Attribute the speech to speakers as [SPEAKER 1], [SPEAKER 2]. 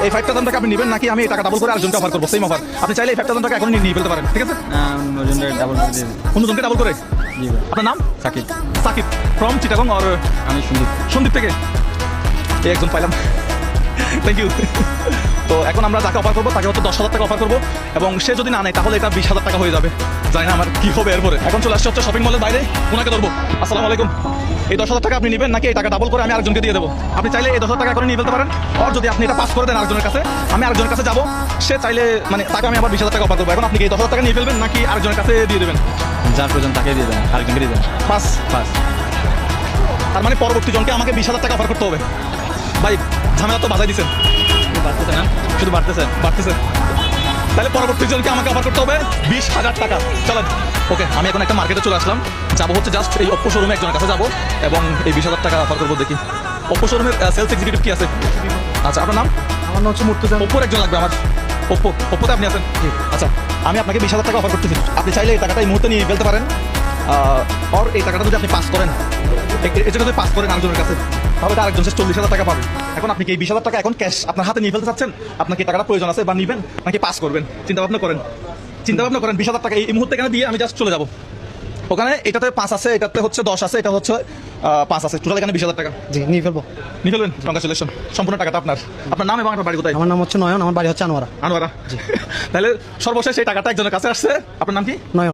[SPEAKER 1] এই 5,000 টাকা আপনি নেবেন নাকি আমি এই টাকা ডাবল করে আরেকজনকে অফার করবো? Same offer. আপনি চাইলে এই 5,000 টাকা এখন নিয়ে ফেলতে পারেন, ঠিক আছে?
[SPEAKER 2] ওজনটা ডাবল করে দিয়ে দিন।
[SPEAKER 1] অন্যজনকে ডাবল করে।
[SPEAKER 2] জি ভাই।
[SPEAKER 1] আপনার নাম?
[SPEAKER 2] সাকিব।
[SPEAKER 1] সাকিব ফ্রম চিটাগং আর
[SPEAKER 2] আমি সন্দীপ।
[SPEAKER 1] সন্দীপ থেকে এই একজন পাইলাম। Thank you. তো এখন আমরা যাকে অফার করবো তাকে হচ্ছে 10,000 টাকা অফার করবো, এবং সে যদি না নেয় তাহলে এটা 20,000 টাকা হয়ে যাবে। জানি না আমার কি হবে এরপরে। এখন চলে আসছে হচ্ছে শপিং মলের বাইরে, ওনাকে ধরবো। আসসালামু আলাইকুম। এই 10,000 টাকা আপনি নেবেন নাকি এই টাকা ডাবল করে আমি আরেকজনকে দিয়ে দেবো? আপনি চাইলে এই 10,000 টাকা করে নিয়ে ফেলতে পারেন, আর যদি আপনি এটা পাস করে দেন আরেকজনের কাছে, আমি আরেকজনের কাছে যাবো, সে চাইলে মানে তাকে আমি আবার 20,000 টাকা অফার করবো। এখন আপনি কি এই 10,000 টাকা নিয়ে ফেলবেন নাকি আরেকজনের কাছে দিয়ে দেবেন?
[SPEAKER 2] যার প্রয়োজন তাকে দিয়ে দেন, আরেকজনকে দিয়ে দেন।
[SPEAKER 1] পাস।
[SPEAKER 2] পাস।
[SPEAKER 1] তার মানে পরবর্তী জনকে আমাকে 20,000 টাকা অফার করতে হবে। ভাই ঝামেলা তো বাজাই দিচ্ছেন।
[SPEAKER 2] বাড়তেছে না, শুধু বাড়তেছে।
[SPEAKER 1] বাড়তেছে। তাহলে পরবর্তী জনকে আমাকে অফার করতে হবে 20,000 টাকা। চলেন। ওকে, আমি এখন একটা মার্কেটে চলে আসলাম, যাবো হচ্ছে জাস্ট এই ওপ্পো শোরুমে একজনের কাছে যাবো এবং এই 20,000 টাকা অফার করবো। দেখি ওপ্পো শোরুমের সেলস এক্সিকিউটিভ কি আছে। আচ্ছা, আপনার নাম?
[SPEAKER 3] আমার নাম হচ্ছে মুর্তজা।
[SPEAKER 1] ওপ্পোর একজন লাগবে আমার। ওপ্পোতে আপনি আছেন? আচ্ছা, আমি আপনাকে 20,000 টাকা অফার করতেছি। আপনি চাইলে এই টাকাটা এই মুহূর্তে নিয়ে ফেলতে পারেন, আর এই টাকাটা যদি আপনি পাস করেন, এই যদি পাস করেন আরেকজনের কাছে, তাহলে আরেকজন 40,000 টাকা পাবে। এখন আপনি কি এই 20,000 টাকা এখন ক্যাশ আপনার হাতে নিয়ে ফেলতে চাচ্ছেন? আপনার কি টাকাটা প্রয়োজন আছে বা নিবেন নাকি পাস করবেন? চিন্তা ভাবনা করেন। 20,000 টাকা এই মুহূর্তে এখানে দিয়ে আমি জাস্ট চলে যাবো। ওখানে এটাতে 5 আছে, এটাতে হচ্ছে 10 আছে, এটা হচ্ছে 5 আছে, টোটাল এখানে 20,000 টাকা
[SPEAKER 3] জি, নিয়ে ফেলবো।
[SPEAKER 1] নিয়ে ফেলবেন। কংগ্রাচুলেশন, সম্পূর্ণ টাকাটা আপনার। আপনার নাম এবং আপনার বাড়ি কোথায়?
[SPEAKER 3] আমার নাম হচ্ছে নয়ন, আমার বাড়ি হচ্ছে আনোয়ারা।
[SPEAKER 1] আনোয়ারা। তাহলে সর্বশেষ এই টাকাটা একজনের কাছে আসছে। আপনার নাম কি?
[SPEAKER 3] নয়ন।